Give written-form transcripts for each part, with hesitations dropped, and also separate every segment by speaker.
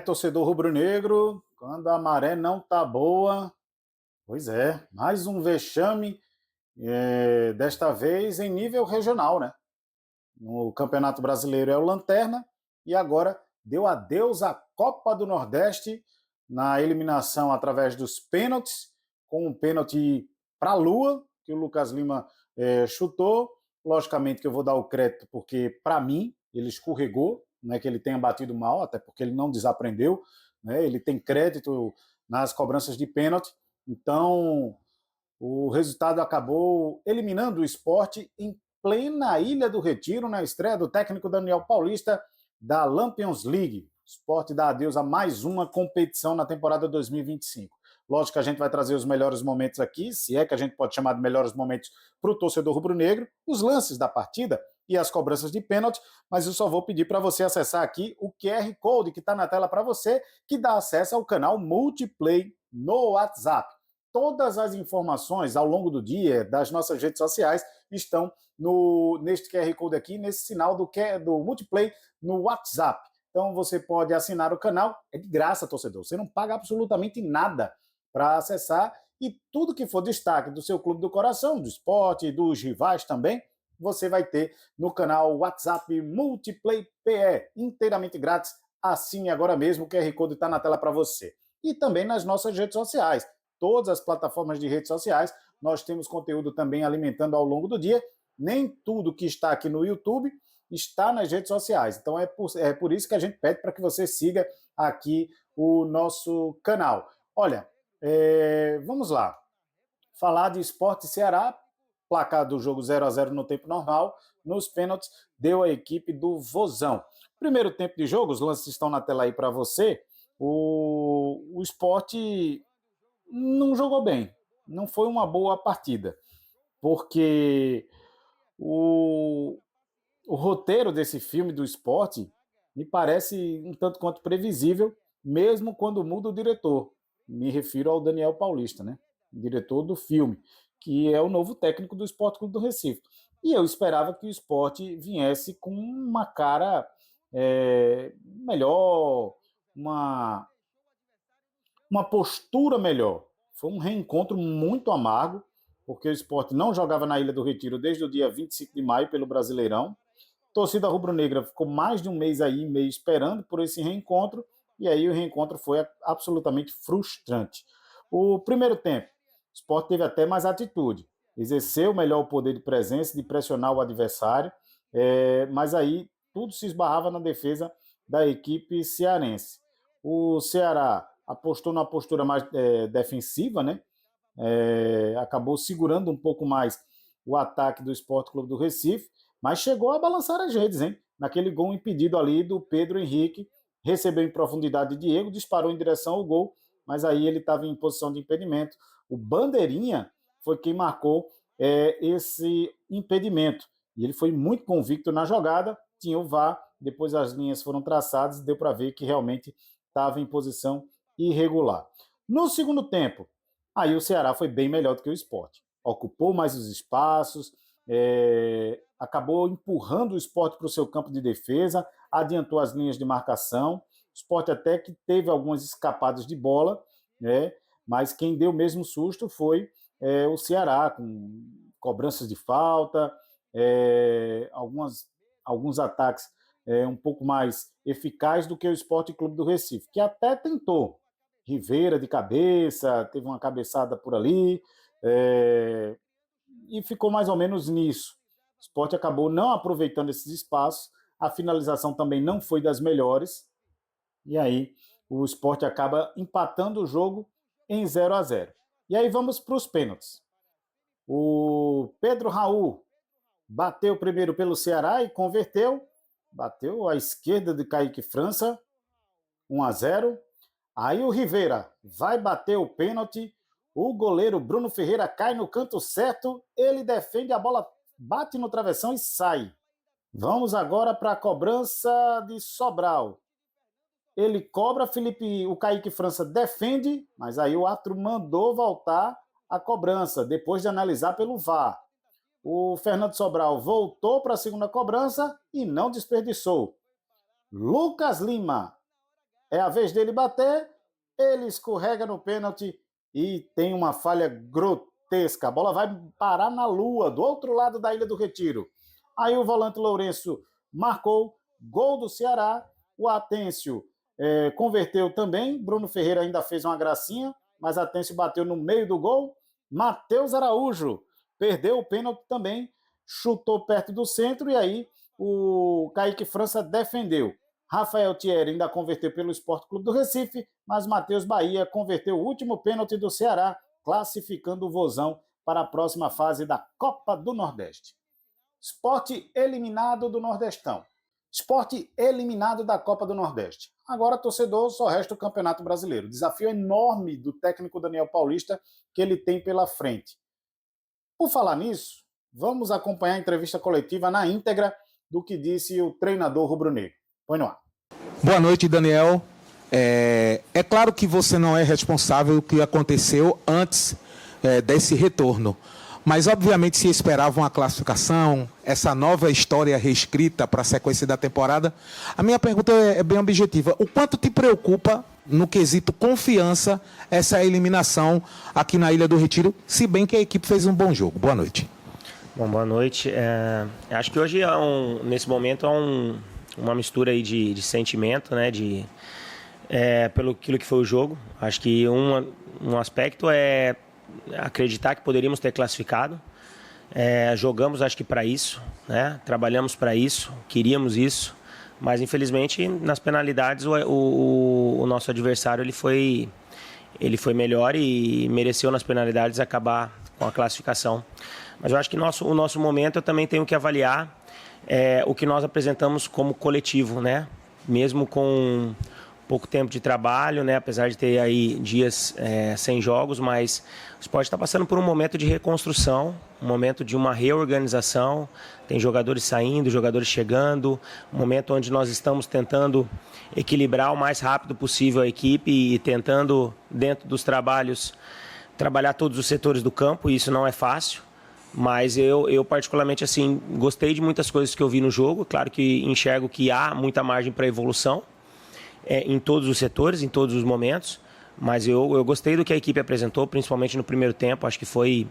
Speaker 1: Torcedor rubro-negro, quando a maré não tá boa, pois é, mais um vexame, desta vez em nível regional, né? No Campeonato Brasileiro é o Lanterna e agora deu adeus à Copa do Nordeste na eliminação através dos pênaltis, com um pênalti para a Lua, que o Lucas Lima chutou. Logicamente que eu vou dar o crédito porque, para mim, ele escorregou, não é que ele tenha batido mal, até porque ele não desaprendeu, né? Ele tem crédito nas cobranças de pênalti. Então, o resultado acabou eliminando o esporte em plena Ilha do Retiro, na estreia do técnico Daniel Paulista da Lampions League. O esporte dá adeus a mais uma competição na temporada 2025. Lógico que a gente vai trazer os melhores momentos aqui, se é que a gente pode chamar de melhores momentos para o torcedor rubro-negro, os lances da partida e as cobranças de pênalti, mas eu só vou pedir para você acessar aqui o QR Code que está na tela para você, que dá acesso ao canal Multiplay no WhatsApp. Todas as informações ao longo do dia das nossas redes sociais estão neste QR Code aqui, nesse sinal do Multiplay no WhatsApp. Então você pode assinar o canal, é de graça, torcedor. Você não paga absolutamente nada para acessar e tudo que for destaque do seu clube do coração, do esporte, dos rivais também, você vai ter no canal WhatsApp Multiplay PE, inteiramente grátis. Assine agora mesmo, o QR Code está na tela para você. E também nas nossas redes sociais. Todas as plataformas de redes sociais, nós temos conteúdo também alimentando ao longo do dia. Nem tudo que está aqui no YouTube está nas redes sociais. Então é por isso que a gente pede para que você siga aqui o nosso canal. Olha, vamos lá. Falar de Sport Ceará, placar do jogo 0-0 no tempo normal, nos pênaltis deu a equipe do Vozão. Primeiro tempo de jogo, os lances estão na tela aí para você. O Sport não jogou bem, não foi uma boa partida, porque o, o roteiro desse filme do esporte me parece um tanto quanto previsível, mesmo quando muda o diretor. Me refiro ao Daniel Paulista, né? Diretor do filme, que é o novo técnico do Esporte Clube do Recife. E eu esperava que o esporte viesse com uma cara melhor, uma postura melhor. Foi um reencontro muito amargo, porque o esporte não jogava na Ilha do Retiro desde o dia 25 de maio pelo Brasileirão. A torcida rubro-negra ficou mais de um mês aí, meio esperando por esse reencontro, e aí o reencontro foi absolutamente frustrante. O primeiro tempo, o esporte teve até mais atitude, exerceu melhor o poder de presença, de pressionar o adversário, mas aí tudo se esbarrava na defesa da equipe cearense. O Ceará apostou numa postura mais defensiva, né? Acabou segurando um pouco mais o ataque do Esporte Clube do Recife, mas chegou a balançar as redes, hein? Naquele gol impedido ali do Pedro Henrique, recebeu em profundidade de Diego, disparou em direção ao gol, mas aí ele estava em posição de impedimento. O Bandeirinha foi quem marcou esse impedimento. E ele foi muito convicto na jogada, tinha o VAR, depois as linhas foram traçadas e deu para ver que realmente estava em posição irregular. No segundo tempo, aí o Ceará foi bem melhor do que o Sport. Ocupou mais os espaços, acabou empurrando o Sport para o seu campo de defesa, adiantou as linhas de marcação. O Sport até que teve algumas escapadas de bola, né? Mas quem deu mesmo susto foi o Ceará, com cobranças de falta, alguns ataques um pouco mais eficazes do que o Sport Clube do Recife, que até tentou. Rivera de cabeça, teve uma cabeçada por ali, e ficou mais ou menos nisso. O Sport acabou não aproveitando esses espaços, a finalização também não foi das melhores, e aí o Sport acaba empatando o jogo em 0-0. E aí vamos para os pênaltis. O Pedro Raul bateu primeiro pelo Ceará e converteu, bateu à esquerda de Kaique França, 1-0. Aí o Rivera vai bater o pênalti, o goleiro Bruno Ferreira cai no canto certo, ele defende a bola, bate no travessão e sai. Vamos agora para a cobrança de Sobral. Ele cobra, o Kaique França defende, mas aí o árbitro mandou voltar a cobrança, depois de analisar pelo VAR. O Fernando Sobral voltou para a segunda cobrança e não desperdiçou. Lucas Lima É a vez dele bater, ele escorrega no pênalti e tem uma falha grotesca. A bola vai parar na lua, do outro lado da Ilha do Retiro. Aí o volante Lourenço marcou, gol do Ceará. O Atêncio converteu também. Bruno Ferreira ainda fez uma gracinha, mas Atêncio bateu no meio do gol. Matheus Araújo perdeu o pênalti também, chutou perto do centro e aí o Kaique França defendeu. Rafael Thierry ainda converteu pelo Sport Clube do Recife, mas Matheus Bahia converteu o último pênalti do Ceará, classificando o Vozão para a próxima fase da Copa do Nordeste. Sport eliminado do Nordestão. Sport eliminado da Copa do Nordeste. Agora, torcedor, só resta o Campeonato Brasileiro. Desafio enorme do técnico Daniel Paulista que ele tem pela frente. Por falar nisso, vamos acompanhar a entrevista coletiva na íntegra do que disse o treinador rubro-negro. Põe no ar.
Speaker 2: Boa noite, Daniel. É claro que você não é responsável pelo que aconteceu antes desse retorno. Mas, obviamente, se esperava uma classificação, essa nova história reescrita para a sequência da temporada. A minha pergunta é bem objetiva. O quanto te preocupa, no quesito confiança, essa eliminação aqui na Ilha do Retiro, se bem que a equipe fez um bom jogo? Boa noite.
Speaker 3: Bom, boa noite. Acho que hoje, nesse momento, há uma mistura aí de sentimento, né, pelo aquilo que foi o jogo. Acho que um aspecto é acreditar que poderíamos ter classificado. Jogamos, acho que para isso, né? Trabalhamos para isso, queríamos isso, mas infelizmente nas penalidades o nosso adversário ele foi melhor e mereceu nas penalidades acabar com a classificação. Mas eu acho que o nosso momento eu também tenho que avaliar o que nós apresentamos como coletivo, né? Mesmo com pouco tempo de trabalho, né? Apesar de ter aí dias sem jogos, mas o esporte está passando por um momento de reconstrução, um momento de uma reorganização, tem jogadores saindo, jogadores chegando, um momento onde nós estamos tentando equilibrar o mais rápido possível a equipe e tentando, dentro dos trabalhos, trabalhar todos os setores do campo, e isso não é fácil. Mas eu particularmente assim, gostei de muitas coisas que eu vi no jogo, claro que enxergo que há muita margem para evolução, em todos os setores, em todos os momentos, mas eu gostei do que a equipe apresentou, principalmente no primeiro tempo. Acho que foi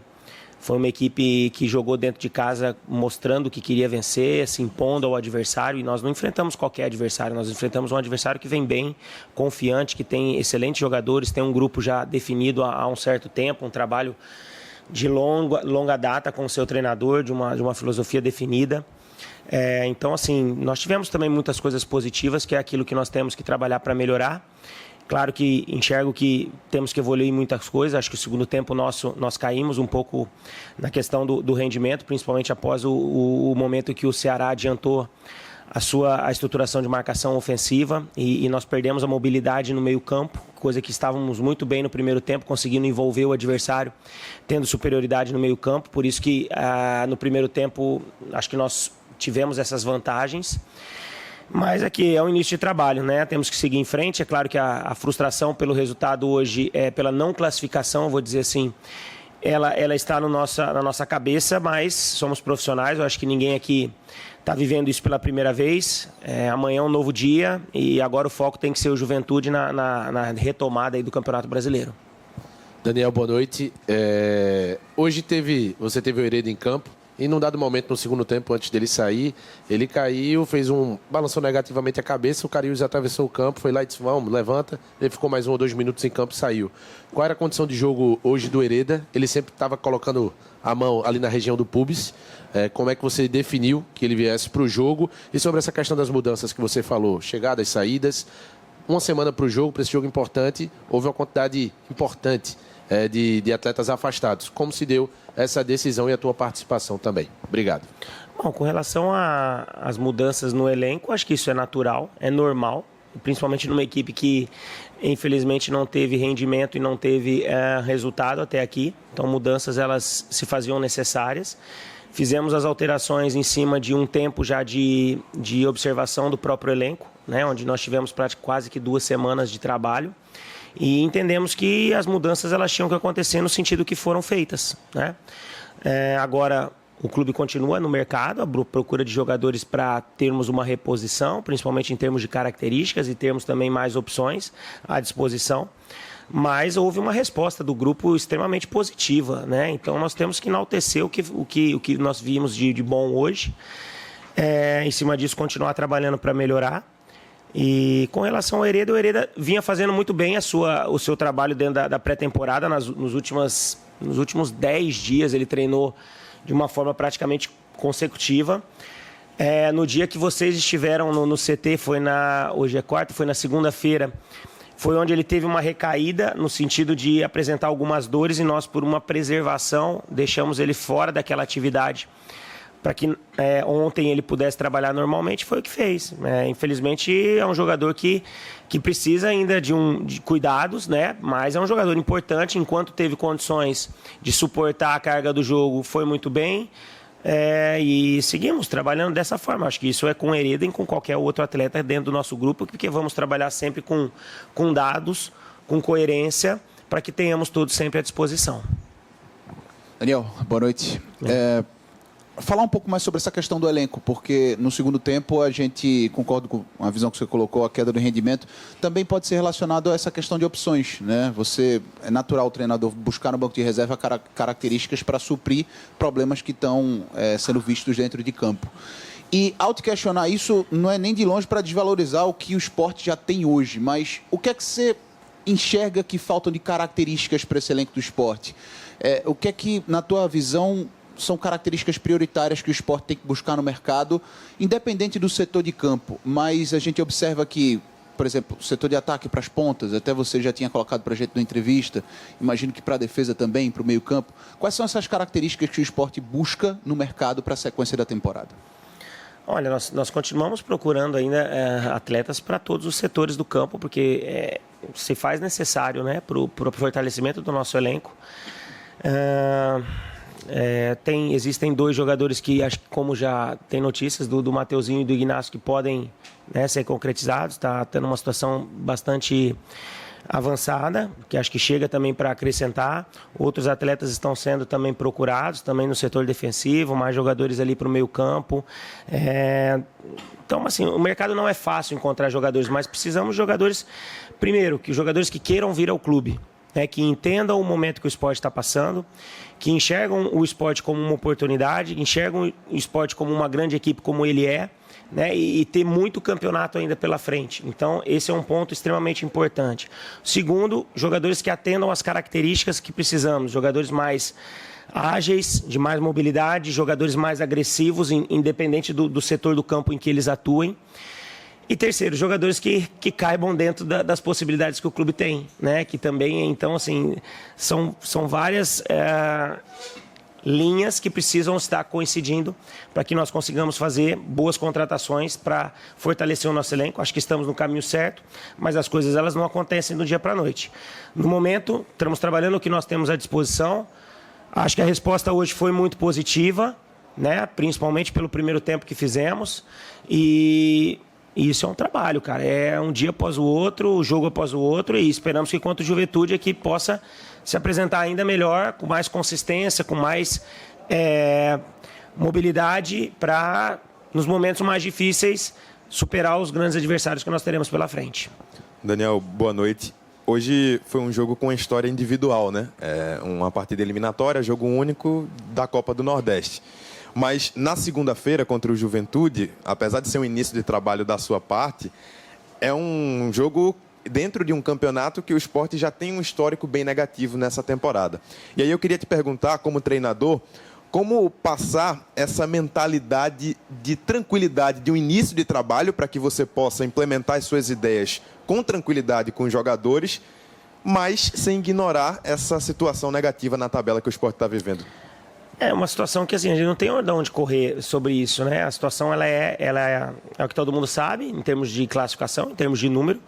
Speaker 3: uma equipe que jogou dentro de casa mostrando que queria vencer, se impondo ao adversário, e nós não enfrentamos qualquer adversário, nós enfrentamos um adversário que vem bem, confiante, que tem excelentes jogadores, tem um grupo já definido há um certo tempo, um trabalho de longa data com o seu treinador, de uma filosofia definida. Então, assim, nós tivemos também muitas coisas positivas, que é aquilo que nós temos que trabalhar para melhorar. Claro que enxergo que temos que evoluir muitas coisas. Acho que o segundo tempo nós caímos um pouco na questão do rendimento, principalmente após o momento que o Ceará adiantou a estruturação de marcação ofensiva e nós perdemos a mobilidade no meio-campo, coisa que estávamos muito bem no primeiro tempo, conseguindo envolver o adversário, tendo superioridade no meio-campo. Por isso que no primeiro tempo acho que nós tivemos essas vantagens, mas aqui é o início de trabalho, né? Temos que seguir em frente. É claro que a frustração pelo resultado hoje, pela não classificação, vou dizer assim, ela está na nossa cabeça, mas somos profissionais. Eu acho que ninguém aqui está vivendo isso pela primeira vez. Amanhã é um novo dia e agora o foco tem que ser o Juventude na retomada aí do Campeonato Brasileiro.
Speaker 4: Daniel, boa noite. Hoje você teve o Hereda em campo. E num dado momento, no segundo tempo, antes dele sair, ele caiu, balançou negativamente a cabeça, o Cariús atravessou o campo, foi lá e disse, vamos, levanta. Ele ficou mais 1 ou 2 minutos em campo e saiu. Qual era a condição de jogo hoje do Hereda? Ele sempre estava colocando a mão ali na região do pubis. Como é que você definiu que ele viesse para o jogo? E sobre essa questão das mudanças que você falou, chegadas, saídas, uma semana para o jogo, para esse jogo importante, houve uma quantidade importante de atletas afastados. Como se deu essa decisão e a tua participação também? Obrigado.
Speaker 3: Bom, com relação às mudanças no elenco, acho que isso é natural, é normal, principalmente numa equipe que infelizmente não teve rendimento e não teve resultado até aqui. Então mudanças elas se faziam necessárias. Fizemos as alterações em cima de um tempo já de observação do próprio elenco, né, onde nós tivemos quase que 2 semanas de trabalho. E entendemos que as mudanças elas tinham que acontecer no sentido que foram feitas, né? Agora, O clube continua no mercado, a procura de jogadores para termos uma reposição, principalmente em termos de características e termos também mais opções à disposição. Mas houve uma resposta do grupo extremamente positiva, né? Então nós temos que enaltecer o que nós vimos de bom hoje. Em cima disso, continuar trabalhando para melhorar. E com relação ao Hereda, o Hereda vinha fazendo muito bem o seu trabalho dentro da pré-temporada. Nos últimos 10 dias ele treinou de uma forma praticamente consecutiva. No dia que vocês estiveram no CT, hoje é quarta, foi na segunda-feira, foi onde ele teve uma recaída no sentido de apresentar algumas dores e nós, por uma preservação, deixamos ele fora daquela atividade para que ontem ele pudesse trabalhar normalmente. Foi o que fez. Infelizmente é um jogador que precisa ainda de cuidados, né? Mas é um jogador importante. Enquanto teve condições de suportar a carga do jogo, foi muito bem. E seguimos trabalhando dessa forma. Acho que isso é com o Hereda e com qualquer outro atleta dentro do nosso grupo, porque vamos trabalhar sempre com dados, com coerência, para que tenhamos todos sempre à disposição.
Speaker 5: Daniel, boa noite. Falar um pouco mais sobre essa questão do elenco, porque no segundo tempo a gente, concordo com a visão que você colocou, a queda do rendimento, também pode ser relacionado a essa questão de opções, né? É natural o treinador buscar no banco de reserva características para suprir problemas que estão sendo vistos dentro de campo. E ao te questionar isso, não é nem de longe para desvalorizar o que o esporte já tem hoje, mas o que é que você enxerga que faltam de características para esse elenco do esporte? O que é que, na tua visão, são características prioritárias que o esporte tem que buscar no mercado, independente do setor de campo? Mas a gente observa que, por exemplo, o setor de ataque para as pontas, até você já tinha colocado para a gente na entrevista, imagino que para a defesa também, para o meio campo. Quais são essas características que o esporte busca no mercado para a sequência da temporada?
Speaker 3: Olha, nós continuamos procurando ainda atletas para todos os setores do campo, porque se faz necessário, né, para o fortalecimento do nosso elenco. Existem 2 jogadores que, acho que, como já tem notícias do Mateuzinho e do Ignacio, que podem, né, ser concretizados. Está tendo uma situação bastante avançada, que acho que chega também para acrescentar. Outros atletas estão sendo também procurados, também no setor defensivo, mais jogadores ali para o meio campo. Então, assim, o mercado não é fácil encontrar jogadores, mas precisamos de jogadores, primeiro, jogadores que queiram vir ao clube, que entendam o momento que o esporte está passando, que enxergam o esporte como uma oportunidade, enxergam o esporte como uma grande equipe como ele é, né, e ter muito campeonato ainda pela frente. Então, esse é um ponto extremamente importante. Segundo, jogadores que atendam às características que precisamos, jogadores mais ágeis, de mais mobilidade, jogadores mais agressivos, independente do setor do campo em que eles atuem. E terceiro, jogadores que caibam dentro das possibilidades que o clube tem, né? Que também, então, assim, são várias linhas que precisam estar coincidindo para que nós consigamos fazer boas contratações para fortalecer o nosso elenco. Acho que estamos no caminho certo, mas as coisas elas não acontecem do dia para a noite. No momento, estamos trabalhando o que nós temos à disposição. Acho que a resposta hoje foi muito positiva, né? Principalmente pelo primeiro tempo que fizemos. E isso é um trabalho, cara. É um dia após o outro, jogo após o outro, e esperamos que, quanto Juventude, aqui possa se apresentar ainda melhor, com mais consistência, com mais mobilidade, para, nos momentos mais difíceis, superar os grandes adversários que nós teremos pela frente.
Speaker 6: Daniel, boa noite. Hoje foi um jogo com história individual, né? Uma partida eliminatória, jogo único da Copa do Nordeste. Mas na segunda-feira, contra o Juventude, apesar de ser um início de trabalho da sua parte, é um jogo dentro de um campeonato que o esporte já tem um histórico bem negativo nessa temporada. E aí eu queria te perguntar, como treinador, como passar essa mentalidade de tranquilidade de um início de trabalho para que você possa implementar as suas ideias com tranquilidade com os jogadores, mas sem ignorar essa situação negativa na tabela que o esporte está vivendo.
Speaker 3: É uma situação que, assim, a gente não tem de onde correr sobre isso, né? A situação ela é o que todo mundo sabe, em termos de classificação, em termos de número,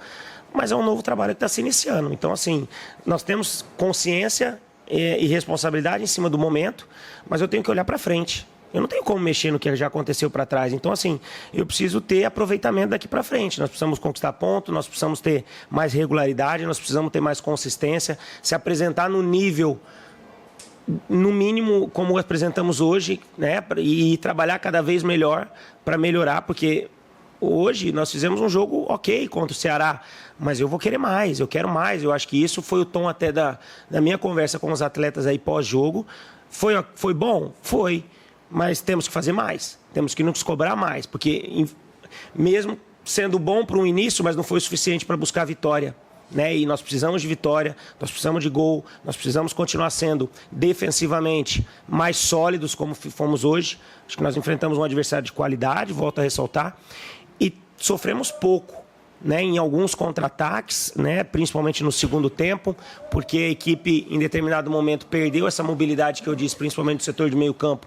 Speaker 3: mas é um novo trabalho que está se iniciando. Então, assim, nós temos consciência e responsabilidade em cima do momento, mas eu tenho que olhar para frente. Eu não tenho como mexer no que já aconteceu para trás. Então, assim, eu preciso ter aproveitamento daqui para frente. Nós precisamos conquistar ponto, nós precisamos ter mais regularidade, nós precisamos ter mais consistência, se apresentar no nível no mínimo, como apresentamos hoje, né, e trabalhar cada vez melhor para melhorar, porque hoje nós fizemos um jogo ok contra o Ceará, mas eu vou querer mais, eu quero mais. Eu acho que isso foi o tom até da minha conversa com os atletas aí pós-jogo. Foi bom? Foi, mas temos que fazer mais, temos que nos cobrar mais, porque mesmo sendo bom para um início, mas não foi o suficiente para buscar a vitória. Né? E nós precisamos de vitória, nós precisamos de gol, nós precisamos continuar sendo defensivamente mais sólidos como fomos hoje. Acho que nós enfrentamos um adversário de qualidade, volto a ressaltar, e sofremos pouco, né? Em alguns contra-ataques, né? Principalmente no segundo tempo, porque a equipe em determinado momento perdeu essa mobilidade que eu disse, principalmente no setor de meio campo,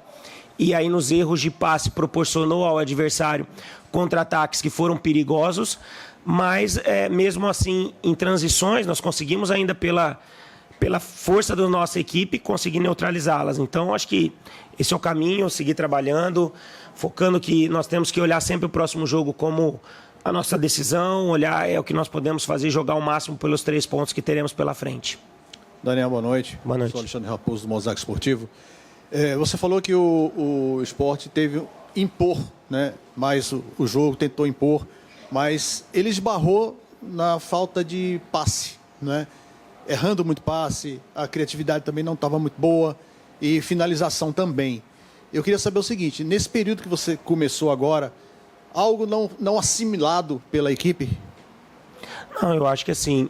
Speaker 3: e aí nos erros de passe proporcionou ao adversário contra-ataques que foram perigosos. Mas, mesmo assim, em transições, nós conseguimos ainda pela força da nossa equipe conseguir neutralizá-las. Então, acho que esse é o caminho, seguir trabalhando, focando que nós temos que olhar sempre o próximo jogo como a nossa decisão, olhar o que nós podemos fazer, jogar o máximo pelos 3 pontos que teremos pela frente.
Speaker 7: Daniel, boa noite.
Speaker 3: Boa noite.
Speaker 7: Sou Alexandre Raposo, do Mosaico Esportivo. Você falou que o esporte teve impor, né, mais o jogo, tentou impor, mas ele esbarrou na falta de passe, né? Errando muito passe, a criatividade também não estava muito boa e finalização também. Eu queria saber o seguinte, nesse período que você começou agora, algo não assimilado pela equipe?
Speaker 3: Não, eu acho que assim,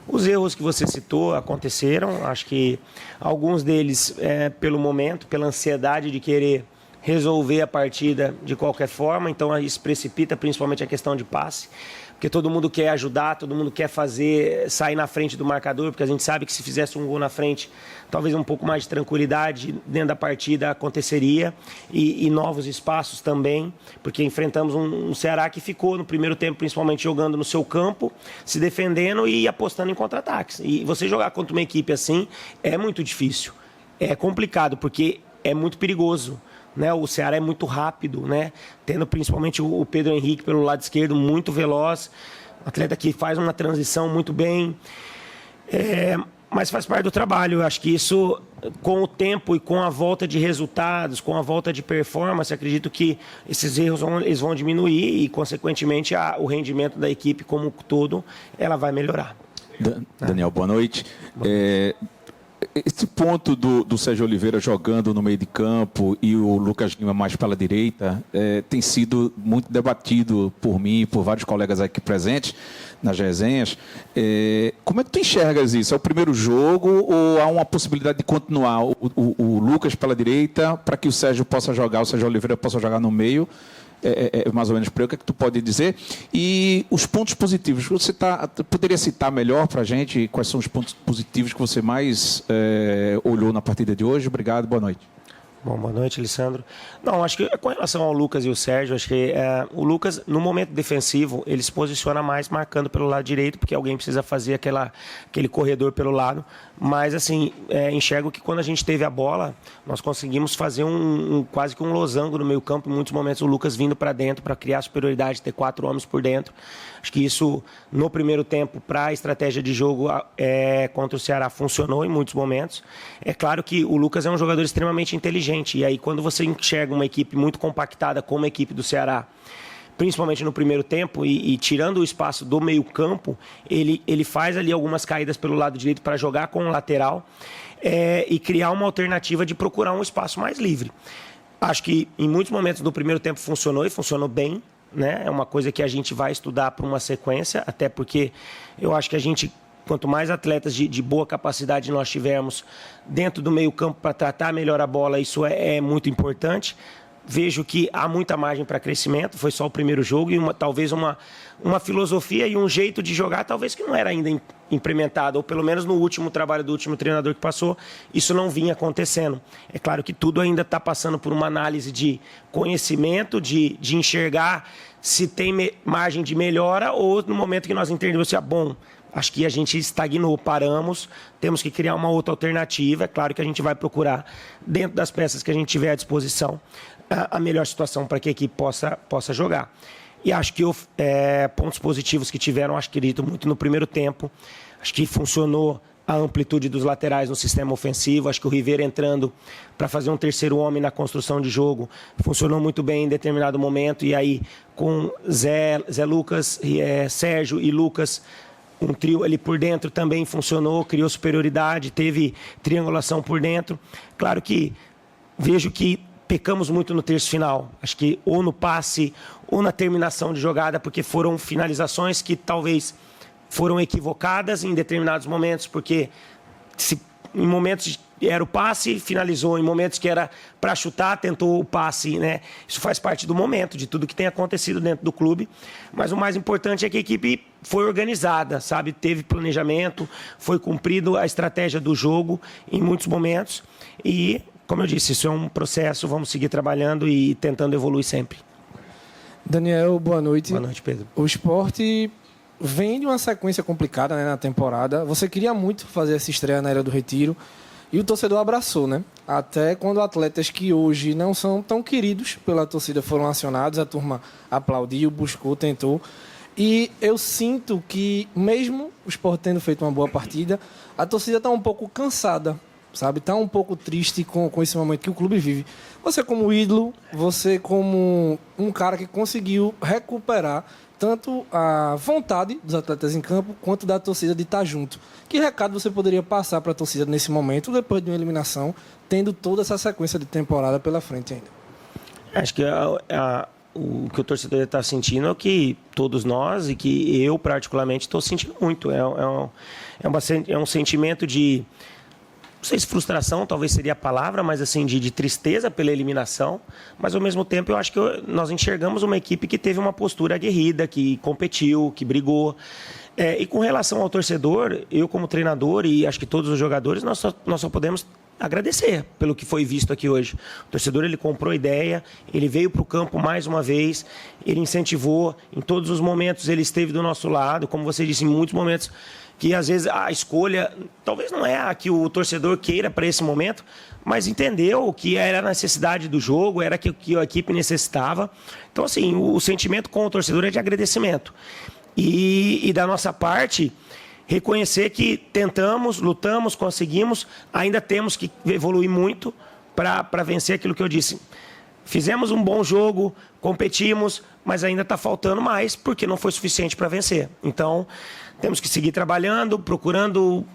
Speaker 3: os erros que você citou aconteceram, acho que alguns deles pelo momento, pela ansiedade de querer resolver a partida de qualquer forma, então isso precipita principalmente a questão de passe, porque todo mundo quer ajudar, todo mundo quer sair na frente do marcador, porque a gente sabe que se fizesse um gol na frente, talvez um pouco mais de tranquilidade dentro da partida aconteceria, e novos espaços também, porque enfrentamos um Ceará que ficou no primeiro tempo principalmente jogando no seu campo, se defendendo e apostando em contra-ataques. E você jogar contra uma equipe assim é muito difícil, é complicado, porque é muito perigoso. Né, o Ceará é muito rápido, né, tendo principalmente o Pedro Henrique pelo lado esquerdo, muito veloz, atleta que faz uma transição muito bem, mas faz parte do trabalho. Eu acho que isso, com o tempo e com a volta de resultados, com a volta de performance, acredito que esses erros eles vão diminuir e, consequentemente, o rendimento da equipe como um todo, ela vai melhorar.
Speaker 2: Daniel, boa noite. Esse ponto do Sérgio Oliveira jogando no meio de campo e o Lucas Lima mais pela direita tem sido muito debatido por mim e por vários colegas aqui presentes nas resenhas. Como é que tu enxergas isso? É o primeiro jogo ou há uma possibilidade de continuar o Lucas pela direita para que o Sérgio Oliveira possa jogar no meio? Mais ou menos por aí, o que é que tu pode dizer? E os pontos positivos, você poderia citar melhor para a gente quais são os pontos positivos que você mais olhou na partida de hoje? Obrigado, boa noite.
Speaker 3: Bom, boa noite, Alessandro. Não, acho que com relação ao Lucas e o Sérgio, acho que o Lucas, no momento defensivo, ele se posiciona mais marcando pelo lado direito, porque alguém precisa fazer aquele corredor pelo lado. Mas, assim, enxergo que quando a gente teve a bola, nós conseguimos fazer quase que um losango no meio campo. Em muitos momentos, o Lucas vindo para dentro para criar superioridade, ter 4 homens por dentro. Acho que isso, no primeiro tempo, para a estratégia de jogo contra o Ceará, funcionou em muitos momentos. É claro que o Lucas é um jogador extremamente inteligente. E aí, quando você enxerga uma equipe muito compactada como a equipe do Ceará, principalmente no primeiro tempo, e tirando o espaço do meio campo, ele faz ali algumas caídas pelo lado direito para jogar com o lateral e criar uma alternativa de procurar um espaço mais livre. Acho que em muitos momentos do primeiro tempo funcionou e funcionou bem, né? É uma coisa que a gente vai estudar para uma sequência, até porque eu acho que a gente, quanto mais atletas de boa capacidade nós tivermos dentro do meio campo para tratar melhor a bola, isso é muito importante. Vejo que há muita margem para crescimento, foi só o primeiro jogo e talvez uma filosofia e um jeito de jogar talvez que não era ainda implementado, ou pelo menos no último trabalho do último treinador que passou, isso não vinha acontecendo. É claro que tudo ainda está passando por uma análise de conhecimento, de enxergar se tem margem de melhora ou no momento que nós entendemos assim, bom, acho que a gente estagnou, paramos, temos que criar uma outra alternativa. É claro que a gente vai procurar, dentro das peças que a gente tiver à disposição, a melhor situação para que a equipe possa jogar. E acho que pontos positivos que tiveram, acredito muito no primeiro tempo. Acho que funcionou a amplitude dos laterais no sistema ofensivo. Acho que o Rivera entrando para fazer um terceiro homem na construção de jogo funcionou muito bem em determinado momento. E aí, com Zé Lucas, Sérgio e Lucas, um trio ali por dentro também funcionou, criou superioridade, teve triangulação por dentro. Claro que vejo que pecamos muito no terço final. Acho que ou no passe ou na terminação de jogada, porque foram finalizações que talvez foram equivocadas em determinados momentos, porque em momentos era o passe, finalizou, em momentos que era para chutar, tentou o passe, né? Isso faz parte do momento, de tudo que tem acontecido dentro do clube, mas o mais importante é que a equipe foi organizada, sabe? Teve planejamento, foi cumprido a estratégia do jogo em muitos momentos e, como eu disse, isso é um processo, vamos seguir trabalhando e tentando evoluir sempre.
Speaker 8: Daniel, boa noite.
Speaker 3: Boa noite, Pedro.
Speaker 8: O Sport vem de uma sequência complicada, né, na temporada. Você queria muito fazer essa estreia na Era do Retiro e o torcedor abraçou, né? Até quando atletas que hoje não são tão queridos pela torcida foram acionados, a turma aplaudiu, buscou, tentou. E eu sinto que, mesmo o Sport tendo feito uma boa partida, a torcida está um pouco cansada, sabe? Está um pouco triste com esse momento que o clube vive. Você como ídolo, você como um cara que conseguiu recuperar tanto a vontade dos atletas em campo, quanto da torcida de estar junto. Que recado você poderia passar para a torcida nesse momento, depois de uma eliminação, tendo toda essa sequência de temporada pela frente ainda?
Speaker 3: Acho que o que o torcedor está sentindo é o que todos nós, e que eu particularmente estou sentindo muito. É um sentimento de, não sei se frustração talvez seria a palavra, mas assim, de tristeza pela eliminação, mas ao mesmo tempo eu acho que nós enxergamos uma equipe que teve uma postura aguerrida, que competiu, que brigou. E com relação ao torcedor, eu como treinador e acho que todos os jogadores, nós só podemos agradecer pelo que foi visto aqui hoje. O torcedor, ele comprou a ideia, ele veio para o campo mais uma vez, ele incentivou, em todos os momentos ele esteve do nosso lado, como você disse, em muitos momentos que às vezes a escolha talvez não é a que o torcedor queira para esse momento, mas entendeu que era a necessidade do jogo, era que a equipe necessitava. Então, assim, o sentimento com o torcedor é de agradecimento. E da nossa parte, reconhecer que tentamos, lutamos, conseguimos, ainda temos que evoluir muito para vencer aquilo que eu disse. Fizemos um bom jogo, competimos, mas ainda está faltando mais, porque não foi suficiente para vencer. Então, temos que seguir trabalhando, procurando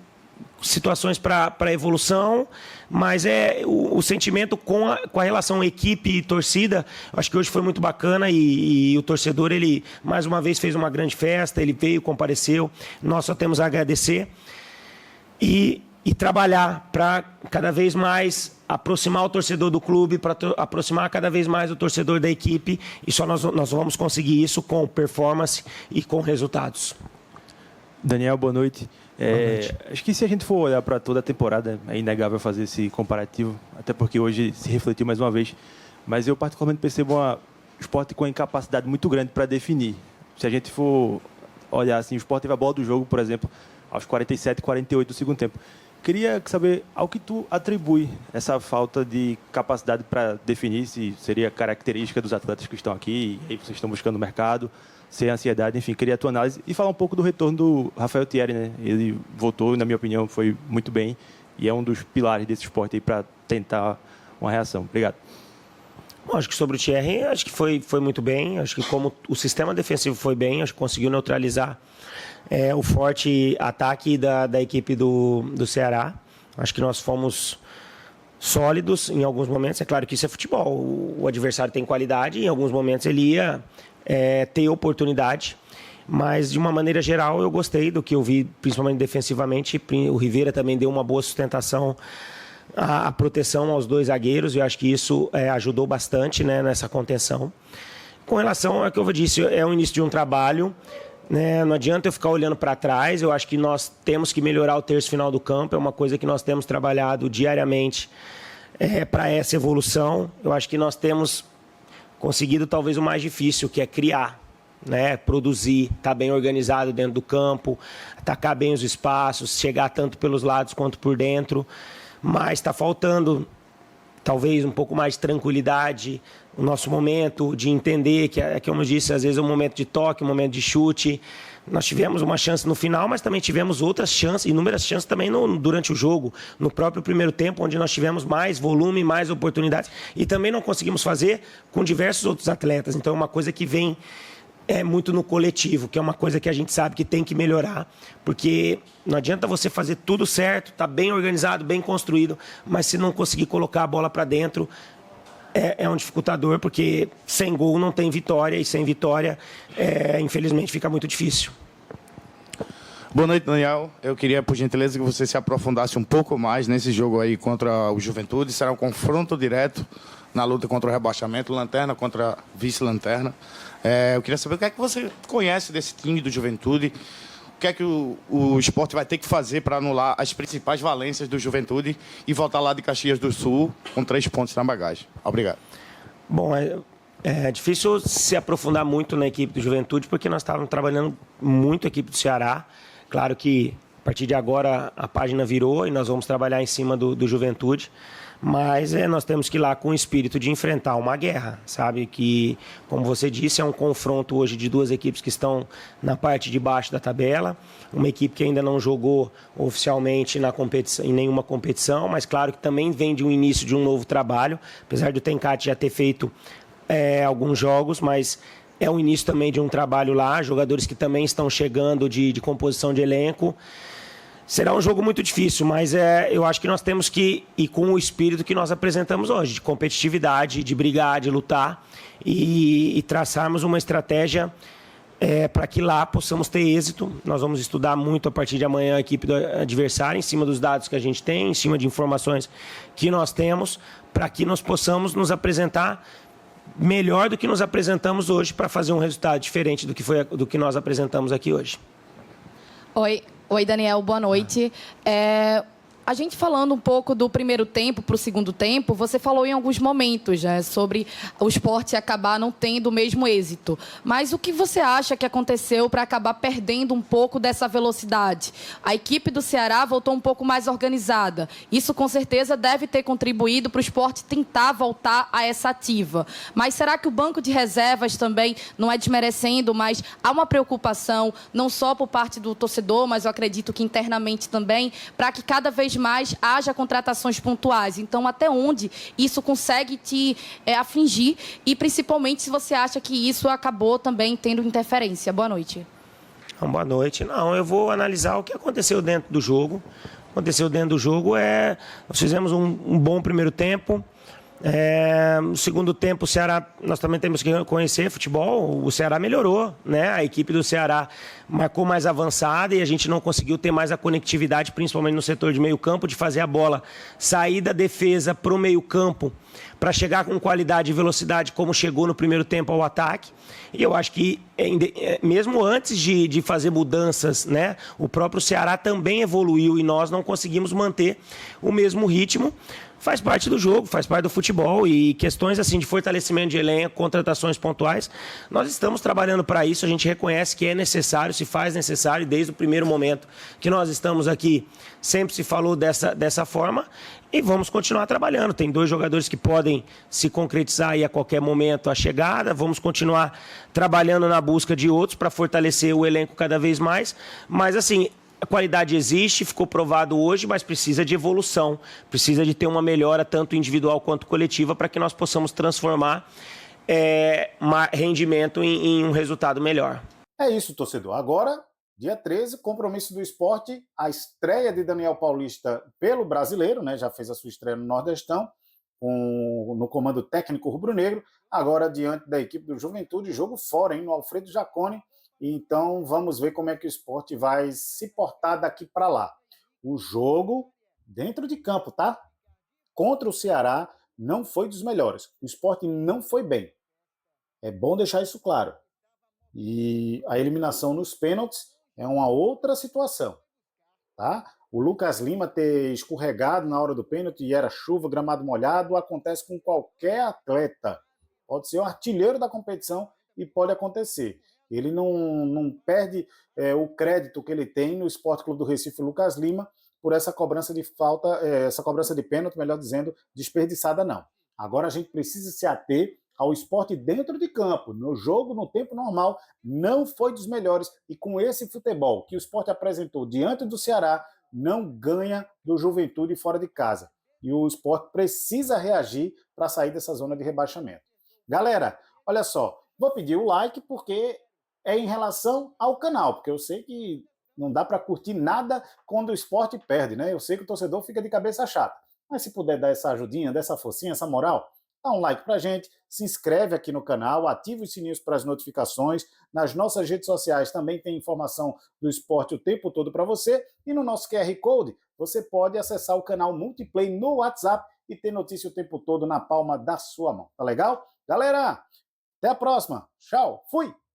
Speaker 3: situações para evolução, mas o sentimento com a relação equipe e torcida, acho que hoje foi muito bacana e o torcedor, ele mais uma vez fez uma grande festa, ele veio, compareceu, nós só temos a agradecer e trabalhar para cada vez mais aproximar o torcedor do clube, para aproximar cada vez mais o torcedor da equipe, e só nós vamos conseguir isso com performance e com resultados.
Speaker 9: Daniel, boa noite. Acho que se a gente for olhar para toda a temporada, é inegável fazer esse comparativo, até porque hoje se refletiu mais uma vez. Mas eu particularmente percebo o Sport com uma incapacidade muito grande para definir. Se a gente for olhar assim, o Sport teve a bola do jogo, por exemplo, aos 47 e 48 do segundo tempo. Queria saber ao que tu atribui essa falta de capacidade para definir, se seria característica dos atletas que estão aqui, e aí vocês estão buscando o mercado, sem ansiedade, enfim, queria a tua análise e falar um pouco do retorno do Rafael Thierry, né? Ele voltou, na minha opinião, foi muito bem e é um dos pilares desse esporte aí para tentar uma reação. Obrigado.
Speaker 3: Bom, acho que sobre o Thierry, acho que foi muito bem, acho que como o sistema defensivo foi bem, acho que conseguiu neutralizar o forte ataque da equipe do Ceará. Acho que nós fomos sólidos em alguns momentos, é claro que isso é futebol, o adversário tem qualidade, em alguns momentos ele ia ter oportunidade, mas de uma maneira geral eu gostei do que eu vi, principalmente defensivamente. O Rivera também deu uma boa sustentação à proteção aos dois zagueiros, e eu acho que isso ajudou bastante, né, nessa contenção. Com relação ao que eu disse, é o início de um trabalho, né, não adianta eu ficar olhando para trás, eu acho que nós temos que melhorar o terço final do campo, é uma coisa que nós temos trabalhado diariamente para essa evolução. Eu acho que nós temos conseguido talvez o mais difícil, que é criar, né? Produzir, estar bem organizado dentro do campo, atacar bem os espaços, chegar tanto pelos lados quanto por dentro, mas está faltando talvez um pouco mais de tranquilidade, o nosso momento de entender que, como eu disse, às vezes é um momento de toque, um momento de chute, Nós tivemos uma chance no final, mas também tivemos outras chances, inúmeras chances também durante o jogo, no próprio primeiro tempo, onde nós tivemos mais volume, mais oportunidades, e também não conseguimos fazer com diversos outros atletas. Então é uma coisa que vem muito no coletivo, que é uma coisa que a gente sabe que tem que melhorar, porque não adianta você fazer tudo certo, tá bem organizado, bem construído, mas se não conseguir colocar a bola para dentro, é um dificultador, porque sem gol não tem vitória, e sem vitória, infelizmente, fica muito difícil.
Speaker 10: Boa noite, Daniel. Eu queria, por gentileza, que você se aprofundasse um pouco mais nesse jogo aí contra o Juventude. Será um confronto direto na luta contra o rebaixamento, lanterna contra vice-lanterna. Eu queria saber o que é que você conhece desse time do Juventude, o que é que o Sport vai ter que fazer para anular as principais valências do Juventude e voltar lá de Caxias do Sul com 3 pontos na bagagem. Obrigado.
Speaker 3: Bom, é difícil se aprofundar muito na equipe do Juventude, porque nós estávamos trabalhando muito a equipe do Ceará. Claro que a partir de agora a página virou e nós vamos trabalhar em cima do Juventude. Mas nós temos que ir lá com o espírito de enfrentar uma guerra, sabe? Que, como você disse, é um confronto hoje de duas equipes que estão na parte de baixo da tabela. Uma equipe que ainda não jogou oficialmente em nenhuma competição, mas claro que também vem de um início de um novo trabalho, apesar do Tencate já ter feito alguns jogos, mas é o início também de um trabalho lá, jogadores que também estão chegando de composição de elenco. Será um jogo muito difícil, mas eu acho que nós temos que ir com o espírito que nós apresentamos hoje, de competitividade, de brigar, de lutar e traçarmos uma estratégia para que lá possamos ter êxito. Nós vamos estudar muito a partir de amanhã a equipe do adversário, em cima dos dados que a gente tem, em cima de informações que nós temos, para que nós possamos nos apresentar melhor do que nos apresentamos hoje, para fazer um resultado diferente do que nós apresentamos aqui hoje.
Speaker 11: Oi, Daniel, boa noite. A gente falando um pouco do primeiro tempo para o segundo tempo, você falou em alguns momentos sobre o Sport acabar não tendo o mesmo êxito. Mas o que você acha que aconteceu para acabar perdendo um pouco dessa velocidade? A equipe do Ceará voltou um pouco mais organizada. Isso, com certeza, deve ter contribuído para o Sport tentar voltar a essa ativa. Mas será que o banco de reservas também, não é desmerecendo, mas há uma preocupação, não só por parte do torcedor, mas eu acredito que internamente também, para que cada vez mais haja contratações pontuais. Então, até onde isso consegue te afligir e, principalmente, se você acha que isso acabou também tendo interferência. Boa noite.
Speaker 3: Boa noite. Não, eu vou analisar o que aconteceu dentro do jogo. Aconteceu dentro do jogo nós fizemos um bom primeiro tempo. No segundo tempo, o Ceará, nós também temos que conhecer futebol, o Ceará melhorou, né? A equipe do Ceará marcou mais avançada e a gente não conseguiu ter mais a conectividade, principalmente no setor de meio campo, de fazer a bola sair da defesa para o meio campo, para chegar com qualidade e velocidade como chegou no primeiro tempo ao ataque. E eu acho que, mesmo antes de fazer mudanças, né, o próprio Ceará também evoluiu e nós não conseguimos manter o mesmo ritmo. Faz parte do jogo, faz parte do futebol e questões assim de fortalecimento de elenco, contratações pontuais, nós estamos trabalhando para isso, a gente reconhece que é necessário, se faz necessário, e desde o primeiro momento que nós estamos aqui, sempre se falou dessa forma e vamos continuar trabalhando. Tem 2 jogadores que podem se concretizar aí a qualquer momento a chegada, vamos continuar trabalhando na busca de outros para fortalecer o elenco cada vez mais, mas assim, a qualidade existe, ficou provado hoje, mas precisa de evolução, precisa de ter uma melhora tanto individual quanto coletiva para que nós possamos transformar rendimento em um resultado melhor.
Speaker 1: É isso, torcedor. Agora, dia 13, compromisso do Sport, a estreia de Daniel Paulista pelo Brasileiro, né? Já fez a sua estreia no Nordestão, no comando técnico rubro-negro, agora diante da equipe do Juventude, jogo fora, hein, no Alfredo Jaconi. Então, vamos ver como é que o Sport vai se portar daqui para lá. O jogo dentro de campo, tá? Contra o Ceará, não foi dos melhores. O Sport não foi bem. É bom deixar isso claro. E a eliminação nos pênaltis é uma outra situação, tá? O Lucas Lima ter escorregado na hora do pênalti e era chuva, gramado molhado, acontece com qualquer atleta. Pode ser o artilheiro da competição e pode acontecer. Ele não perde o crédito que ele tem no Sport Clube do Recife, Lucas Lima, por essa cobrança de falta, essa cobrança de pênalti, melhor dizendo, desperdiçada não. Agora a gente precisa se ater ao Sport dentro de campo, no jogo, no tempo normal, não foi dos melhores. E com esse futebol que o Sport apresentou diante do Ceará, não ganha do Juventude fora de casa. E o Sport precisa reagir para sair dessa zona de rebaixamento. Galera, olha só, vou pedir o like porque é em relação ao canal, porque eu sei que não dá para curtir nada quando o Sport perde, né? Eu sei que o torcedor fica de cabeça chata. Mas se puder dar essa ajudinha, dessa forcinha, essa moral, dá um like pra gente, se inscreve aqui no canal, ativa os sininhos para as notificações. Nas nossas redes sociais também tem informação do Sport o tempo todo para você. E no nosso QR Code, você pode acessar o canal Multiplay no WhatsApp e ter notícia o tempo todo na palma da sua mão. Tá legal? Galera, até a próxima. Tchau, fui!